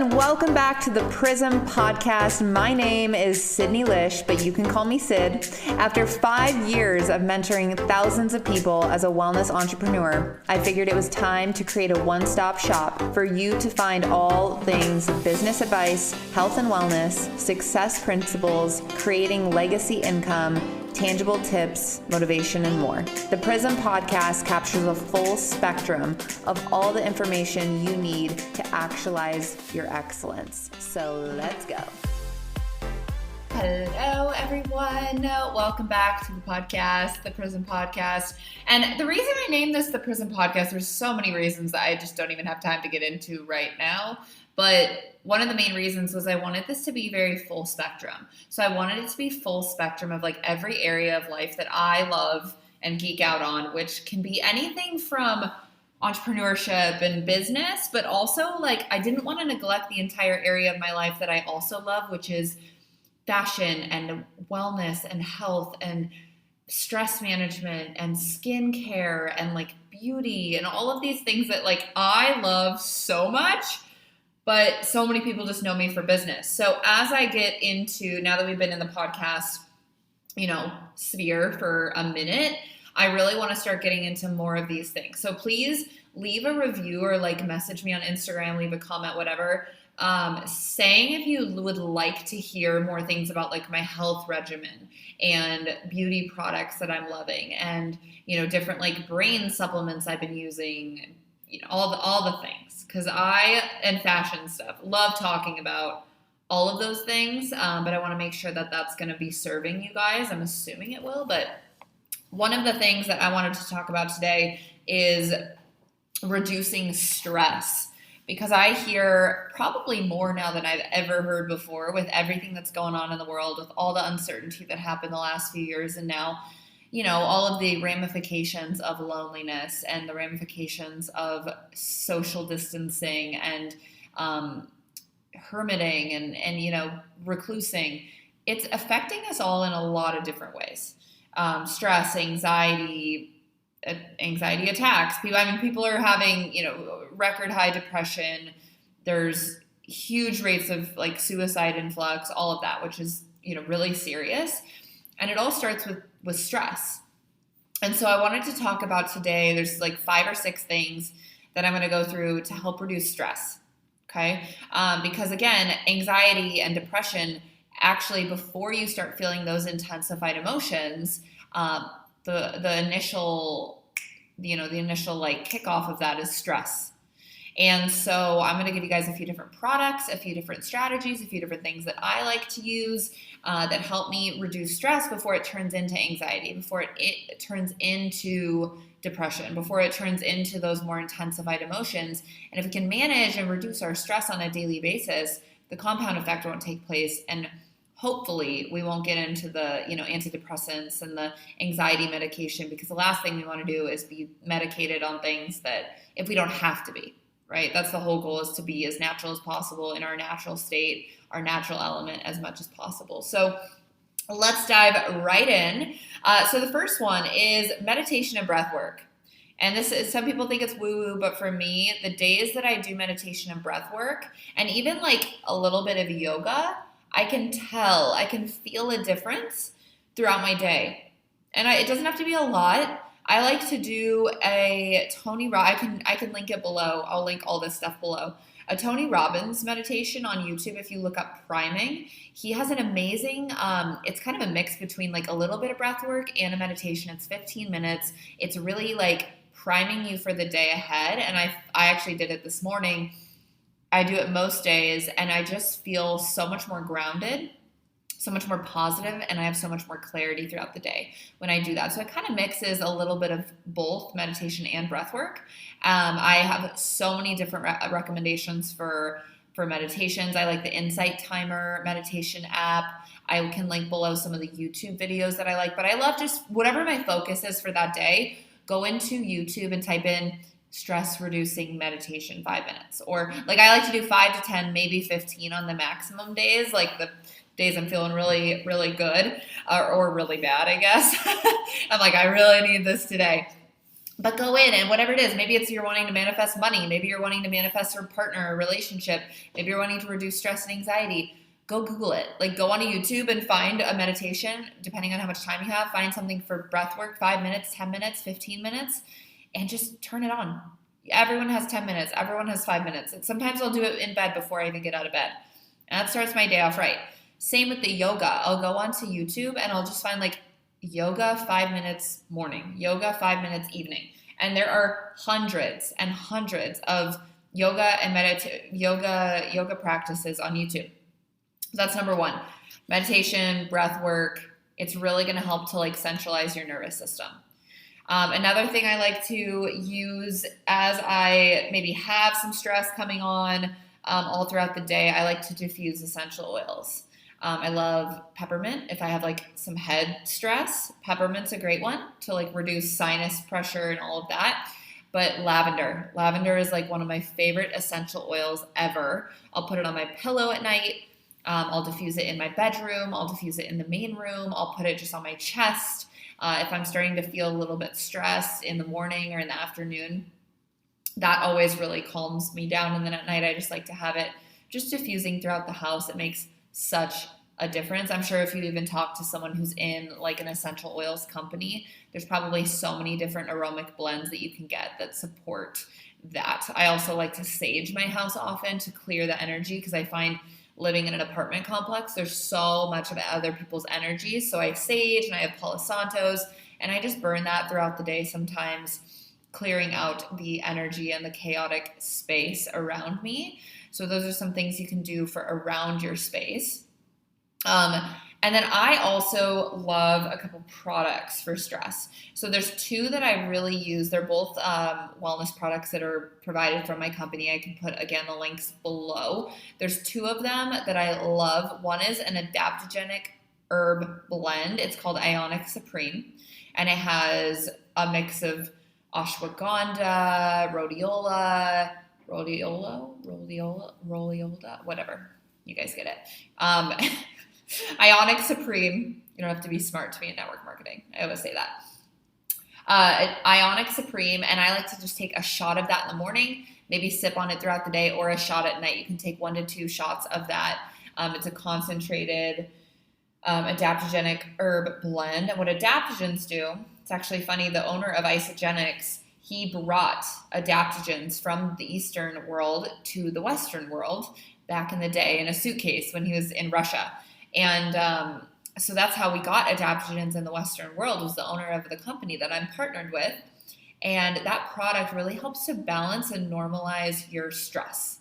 and welcome back to the Prism Podcast. My name is Sydney Lish, but you can call me Sid. After 5 years of mentoring thousands of people as a wellness entrepreneur, I figured it was time to create a one-stop shop for you to find all things business advice, health and wellness, success principles, creating legacy income, tangible tips, motivation, and more. The Prism Podcast captures a full spectrum of all the information you need to actualize your excellence. So let's go. Hello, everyone. Welcome back to the podcast, the Prism Podcast. And the reason I named this the Prism Podcast, there's so many reasons that I just don't even have time to get into right now. But one of the main reasons was I wanted this to be very full spectrum. So I wanted it to be full spectrum of like every area of life that I love and geek out on, which can be anything from entrepreneurship and business, but also like I didn't want to neglect the entire area of my life that I also love, which is fashion and wellness and health and stress management and skincare and like beauty and all of these things that like I love so much. But so many people just know me for business. So as I get into, now that we've been in the podcast, sphere for a minute, I really want to start getting into more of these things. So please leave a review or like message me on Instagram, leave a comment, whatever, saying if you would like to hear more things about like my health regimen and beauty products that I'm loving and, different like brain supplements I've been using, all the things, because and fashion stuff, love talking about all of those things, but I want to make sure that that's going to be serving you guys. I'm assuming it will, but one of the things that I wanted to talk about today is reducing stress, because I hear probably more now than I've ever heard before with everything that's going on in the world, with all the uncertainty that happened the last few years, and now all of the ramifications of loneliness and the ramifications of social distancing and hermiting and reclusing. It's affecting us all in a lot of different ways. Stress, anxiety attacks. People are having, record high depression. There's huge rates of like suicide influx, all of that, which is, really serious. And it all starts with stress. And so I wanted to talk about today, there's like 5 or 6 things that I'm going to go through to help reduce stress. Okay. Because again, anxiety and depression, actually, before you start feeling those intensified emotions, the initial like kickoff of that is stress. And so I'm going to give you guys a few different products, a few different strategies, a few different things that I like to use that help me reduce stress before it turns into anxiety, before it turns into depression, before it turns into those more intensified emotions. And if we can manage and reduce our stress on a daily basis, the compound effect won't take place. And hopefully we won't get into the, antidepressants and the anxiety medication, because the last thing we want to do is be medicated on things that if we don't have to be. Right? That's the whole goal, is to be as natural as possible in our natural state, our natural element as much as possible. So let's dive right in. So the first one is meditation and breath work. And this is, some people think it's woo-woo, but for me, the days that I do meditation and breath work, and even like a little bit of yoga, I can feel a difference throughout my day. And it doesn't have to be a lot. I like to do a Tony Robbins, I can link it below. I'll link all this stuff below. A Tony Robbins meditation on YouTube. If you look up priming, he has an amazing, it's kind of a mix between like a little bit of breath work and a meditation. It's 15 minutes. It's really like priming you for the day ahead. And I actually did it this morning. I do it most days, and I just feel so much more grounded, so much more positive, and I have so much more clarity throughout the day when I do that. So it kind of mixes a little bit of both meditation and breath work. I have so many different recommendations for meditations. I like the Insight Timer meditation app. I can link below some of the YouTube videos that I like, but I love just whatever my focus is for that day, go into YouTube and type in stress reducing meditation 5 minutes. Or like I like to do 5 to 10, maybe 15 on the maximum days, like the days I'm feeling really, really good or really bad, I guess. I'm like, I really need this today. But go in and whatever it is, maybe it's you're wanting to manifest money, maybe you're wanting to manifest a partner, a relationship, maybe you're wanting to reduce stress and anxiety. Go Google it. Like go on to YouTube and find a meditation, depending on how much time you have. Find something for breath work, 5 minutes, 10 minutes, 15 minutes, and just turn it on. Everyone has 10 minutes. Everyone has 5 minutes. And sometimes I'll do it in bed before I even get out of bed. And that starts my day off right. Same with the yoga. I'll go onto YouTube and I'll just find like yoga 5 minutes morning, yoga 5 minutes evening. And there are hundreds and hundreds of yoga and yoga practices on YouTube. So that's number one. Meditation, breath work. It's really going to help to like centralize your nervous system. Another thing I like to use as I maybe have some stress coming on all throughout the day, I like to diffuse essential oils. I love peppermint. If I have like some head stress, peppermint's a great one to like reduce sinus pressure and all of that. But lavender is like one of my favorite essential oils ever. I'll put it on my pillow at night. I'll diffuse it in my bedroom. I'll diffuse it in the main room. I'll put it just on my chest. If I'm starting to feel a little bit stressed in the morning or in the afternoon, that always really calms me down. And then at night, I just like to have it just diffusing throughout the house. It makes such a difference. I'm sure if you even talk to someone who's in like an essential oils company, there's probably so many different aromatic blends that you can get that support that. I also like to sage my house often to clear the energy because I find living in an apartment complex, there's so much of other people's energy. So I sage and I have Palo Santos and I just burn that throughout the day sometimes, clearing out the energy and the chaotic space around me. So those are some things you can do for around your space. And then I also love a couple products for stress. So there's two that I really use. They're both wellness products that are provided from my company. I can put, again, the links below. There's two of them that I love. One is an adaptogenic herb blend. It's called Ionix Supreme. And it has a mix of ashwagandha, rhodiola, whatever. You guys get it. Ionix Supreme. You don't have to be smart to be in network marketing. I always say that. Ionix Supreme, and I like to just take a shot of that in the morning, maybe sip on it throughout the day, or a shot at night. You can take 1 to 2 shots of that. It's a concentrated adaptogenic herb blend. And what adaptogens do, it's actually funny, the owner of Isagenix, he brought adaptogens from the Eastern world to the Western world back in the day in a suitcase when he was in Russia. And so that's how we got adaptogens in the Western world, was the owner of the company that I'm partnered with. And that product really helps to balance and normalize your stress.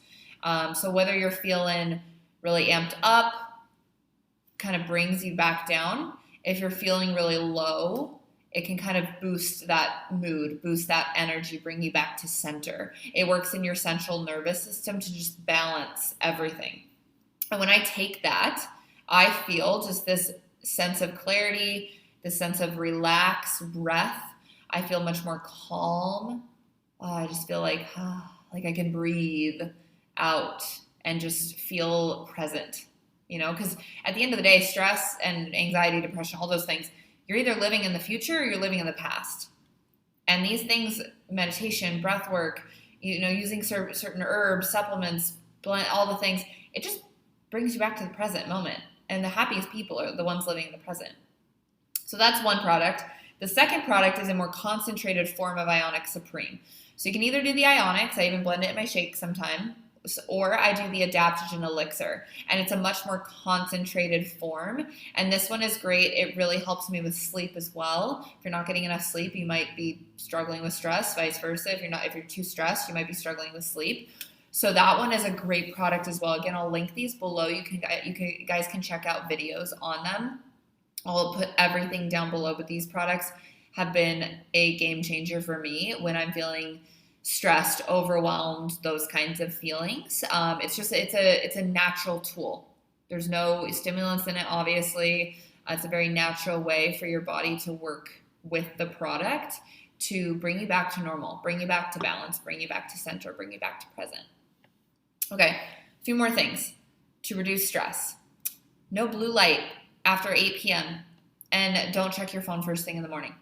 So whether you're feeling really amped up, kind of brings you back down. If you're feeling really low, it can kind of boost that mood, boost that energy, bring you back to center. It works in your central nervous system to just balance everything. And when I take that, I feel just this sense of clarity, this sense of relaxed breath. I feel much more calm. I just feel like I can breathe out and just feel present, because at the end of the day, stress and anxiety, depression, all those things, you're either living in the future or you're living in the past. And these things, meditation, breath work, using certain herbs, supplements, blend, all the things, it just brings you back to the present moment. And the happiest people are the ones living in the present. So that's one product. The second product is a more concentrated form of Ionix Supreme. So you can either do the Ionix, I even blend it in my shake sometime, or I do the Adaptogen Elixir. And it's a much more concentrated form. And this one is great. It really helps me with sleep as well. If you're not getting enough sleep, you might be struggling with stress, vice versa. If you're too stressed, you might be struggling with sleep. So that one is a great product as well. Again, I'll link these below. You guys can check out videos on them. I'll put everything down below, but these products have been a game changer for me when I'm feeling stressed, overwhelmed, those kinds of feelings. It's a natural tool. There's no stimulants in it, obviously. It's a very natural way for your body to work with the product to bring you back to normal, bring you back to balance, bring you back to center, bring you back to present. Okay, a few more things to reduce stress. No blue light after 8 p.m. and don't check your phone first thing in the morning.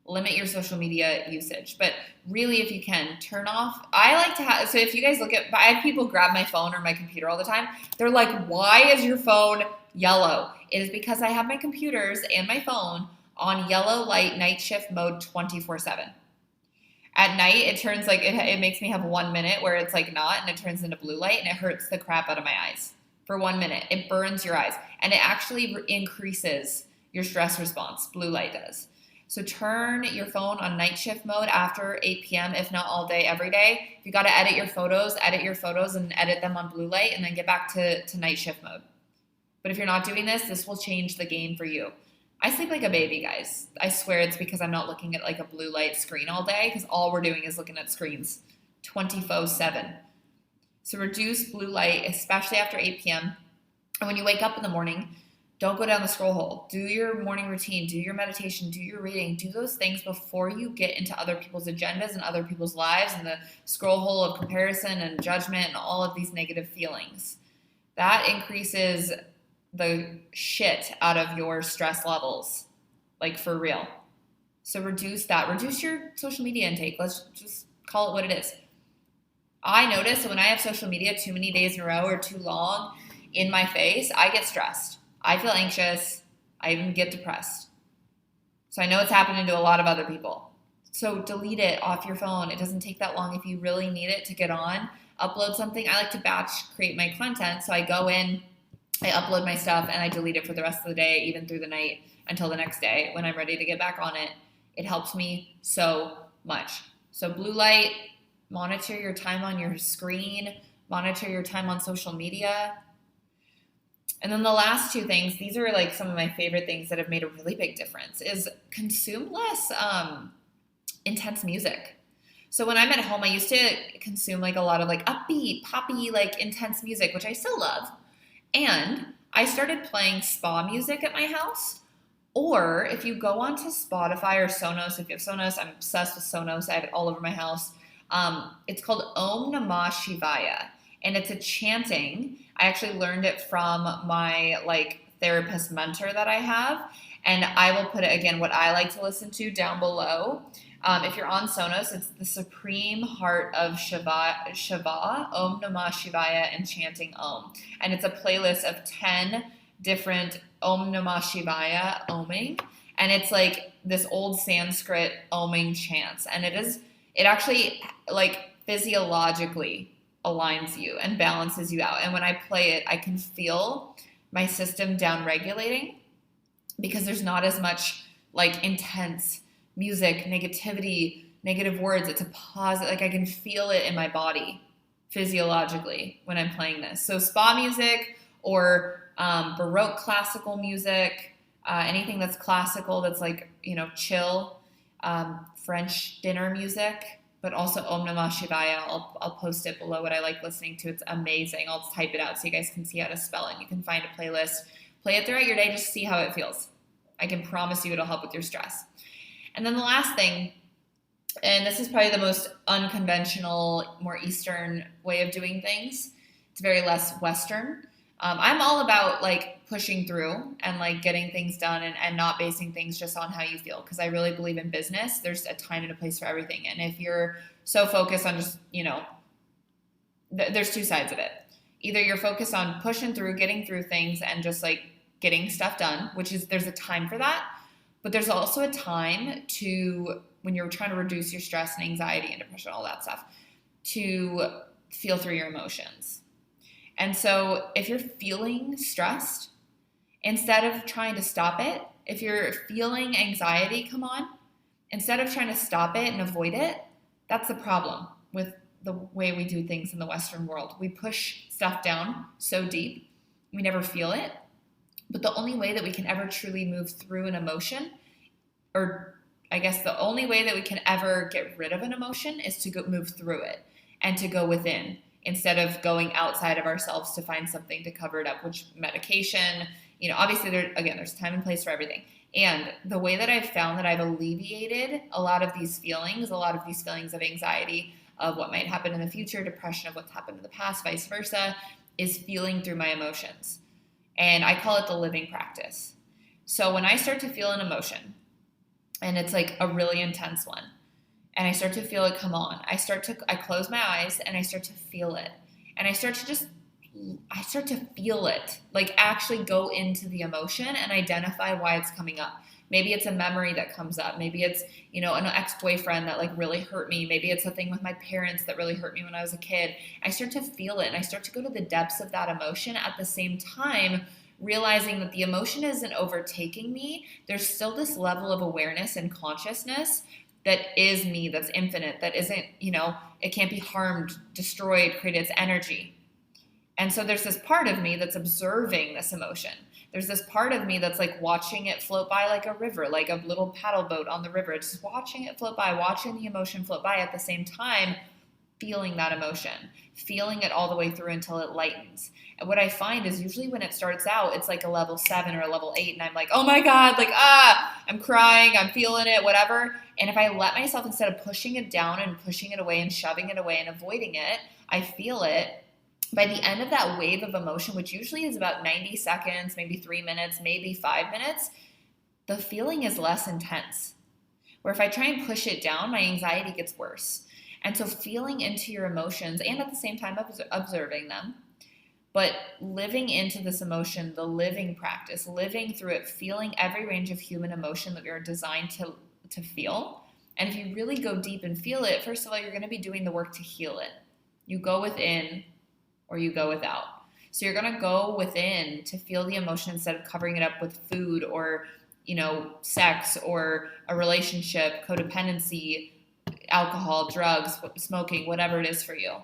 limit your social media usage. But really, if you can, turn off. I like to have, so if you guys look at, I have people grab my phone or my computer all the time. They're like, why is your phone yellow? It is because I have my computers and my phone on yellow light night shift mode 24/7. At night, it turns like, it makes me have 1 minute where it's like not, and it turns into blue light, and it hurts the crap out of my eyes for 1 minute. It burns your eyes, and it actually increases your stress response. Blue light does. So turn your phone on night shift mode after 8 p.m., if not all day, every day. If you got to edit your photos and edit them on blue light, and then get back to night shift mode. But if you're not doing this, this will change the game for you. I sleep like a baby, guys. I swear it's because I'm not looking at like a blue light screen all day, because all we're doing is looking at screens 24/7. So reduce blue light, especially after 8 p.m. And when you wake up in the morning, don't go down the scroll hole. Do your morning routine, do your meditation, do your reading, do those things before you get into other people's agendas and other people's lives and the scroll hole of comparison and judgment and all of these negative feelings. That increases the shit out of your stress levels, like for real. So reduce that. Reduce your social media intake. Let's just call it what it is. I notice that when I have social media too many days in a row or too long in my face, I get stressed. I feel anxious. I even get depressed. So I know it's happening to a lot of other people. So delete it off your phone. It doesn't take that long if you really need it to get on. Upload something. I like to batch create my content. So I go in, I upload my stuff, and I delete it for the rest of the day, even through the night until the next day when I'm ready to get back on it. It helps me so much. So blue light, monitor your time on your screen, monitor your time on social media. And then the last two things, these are like some of my favorite things that have made a really big difference, is consume less intense music. So when I'm at home, I used to consume like a lot of like upbeat, poppy, like intense music, which I still love. And I started playing spa music at my house. Or if you go onto Spotify or Sonos, if you have Sonos, I'm obsessed with Sonos. I have it all over my house. It's called Om Namah Shivaya. And it's a chanting. I actually learned it from my like therapist mentor that I have. And I will put it, again, what I like to listen to down below. If you're on Sonos, it's the Supreme Heart of Shiva, Om Namah Shivaya, and Chanting Om. And it's a playlist of 10 different Om Namah Shivaya oming. And it's like this old Sanskrit oming chants. And it actually like physiologically aligns you and balances you out. And when I play it, I can feel my system down regulating because there's not as much like intense music, negativity, negative words. It's a positive, like I can feel it in my body physiologically when I'm playing this. So spa music or Baroque classical music, anything that's classical, that's like, chill, French dinner music, but also Om Namah Shivaya. I'll post it below what I like listening to. It's amazing. I'll type it out so you guys can see how to spell it. You can find a playlist, play it throughout your day, just see how it feels. I can promise you it'll help with your stress. And then the last thing, and this is probably the most unconventional, more Eastern way of doing things. It's very less Western. I'm all about like pushing through and like getting things done and not basing things just on how you feel. Because I really believe in business. There's a time and a place for everything. And if you're so focused on just, there's two sides of it. Either you're focused on pushing through, getting through things and just like getting stuff done, there's a time for that. But there's also a time to, when you're trying to reduce your stress and anxiety and depression, all that stuff, to feel through your emotions. And so if you're feeling stressed, instead of trying to stop it, if you're feeling anxiety come on, instead of trying to stop it and avoid it, that's the problem with the way we do things in the Western world. We push stuff down so deep, we never feel it. But the only way that we can ever truly move through an emotion, or I guess the only way that we can ever get rid of an emotion, is to move through it and to go within instead of going outside of ourselves to find something to cover it up, which medication, obviously there's time and place for everything. And the way that I've found that I've alleviated a lot of these feelings of anxiety, of what might happen in the future, depression of what's happened in the past, vice versa, is feeling through my emotions. And I call it the living practice. So when I start to feel an emotion, and it's like a really intense one. And I start to feel it come on. I close my eyes and I start to feel it. And I start to feel it, like actually go into the emotion and identify why it's coming up. Maybe it's a memory that comes up. Maybe it's, an ex-boyfriend that like really hurt me. Maybe it's a thing with my parents that really hurt me when I was a kid. I start to feel it and I start to go to the depths of that emotion at the same time, realizing that the emotion isn't overtaking me. There's still this level of awareness and consciousness that is me, that's infinite, that isn't, it can't be harmed, destroyed, create its energy. And so there's this part of me that's observing this emotion. There's this part of me that's like watching it float by like a river, like a little paddle boat on the river, just watching it float by, watching the emotion float by at the same time, feeling that emotion, feeling it all the way through until it lightens. And what I find is usually when it starts out, it's like a level 7 or a level 8, and I'm like, oh my God, like, I'm crying, I'm feeling it, whatever. And if I let myself, instead of pushing it down and pushing it away and shoving it away and avoiding it, I feel it. By the end of that wave of emotion, which usually is about 90 seconds, maybe 3 minutes, maybe 5 minutes, the feeling is less intense. Where if I try and push it down, my anxiety gets worse. And so feeling into your emotions and at the same time observing them, but living into this emotion, the living practice, living through it, feeling every range of human emotion that we are designed to feel. And if you really go deep and feel it, first of all, you're going to be doing the work to heal it. You go within or you go without. So you're going to go within to feel the emotion instead of covering it up with food or, sex or a relationship, codependency, alcohol, drugs, smoking, whatever it is for you.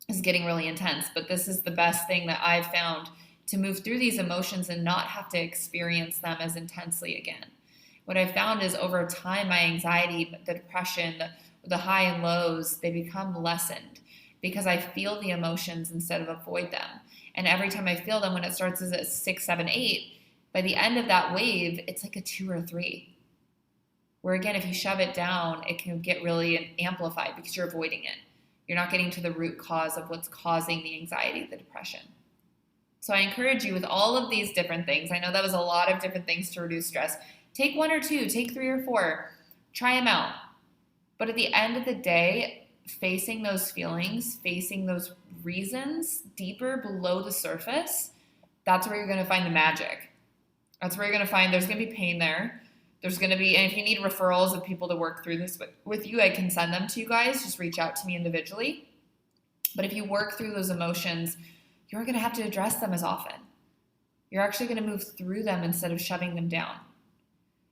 Is getting really intense. But this is the best thing that I've found to move through these emotions and not have to experience them as intensely again. What I've found is over time, my anxiety, the depression, the high and lows, they become lessened because I feel the emotions instead of avoid them. And every time I feel them, when it starts as a 6, 7, 8, by the end of that wave, it's like a 2 or 3. Where again, if you shove it down, it can get really amplified because you're avoiding it. You're not getting to the root cause of what's causing the anxiety, the depression. So I encourage you with all of these different things. I know that was a lot of different things to reduce stress. Take 1 or 2, take 3 or 4, try them out. But at the end of the day, facing those feelings, facing those reasons deeper below the surface, that's where you're going to find the magic. That's where you're going to find there's going to be pain there. There's going to be, and if you need referrals of people to work through this with you, I can send them to you guys. Just reach out to me individually. But if you work through those emotions, you aren't going to have to address them as often. You're actually going to move through them instead of shoving them down.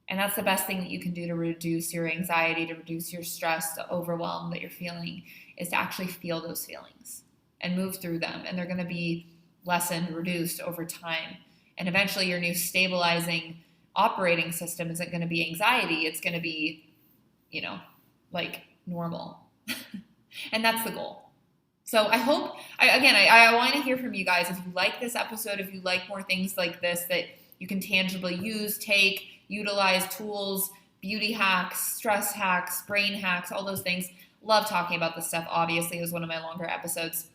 And that's the best thing that you can do to reduce your anxiety, to reduce your stress, the overwhelm that you're feeling, is to actually feel those feelings and move through them. And they're going to be lessened, reduced over time. And eventually your new stabilizing operating system isn't going to be anxiety. It's going to be, like normal. And that's the goal. So I hope, I want to hear from you guys. If you like this episode, if you like more things like this that you can tangibly use, take, utilize tools, beauty hacks, stress hacks, brain hacks, all those things. Love talking about this stuff. Obviously, it was one of my longer episodes.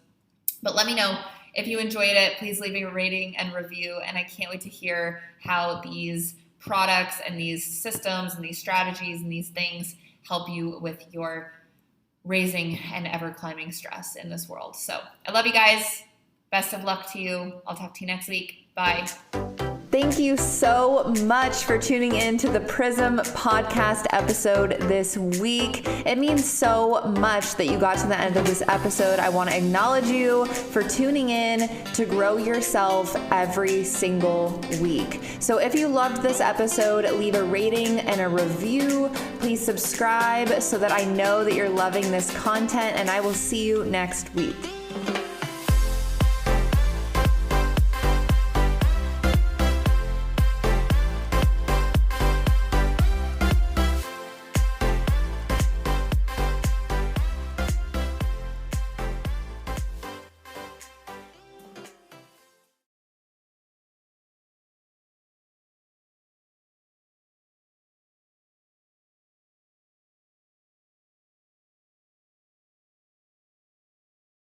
But let me know if you enjoyed it. Please leave me a rating and review. And I can't wait to hear how these products and these systems and these strategies and these things help you with your raising and ever climbing stress in this world. So I love you guys. Best of luck to you. I'll talk to you next week. Bye. Thank you so much for tuning in to the Prism podcast episode this week. It means so much that you got to the end of this episode. I want to acknowledge you for tuning in to grow yourself every single week. So if you loved this episode, leave a rating and a review. Please subscribe so that I know that you're loving this content, and I will see you next week.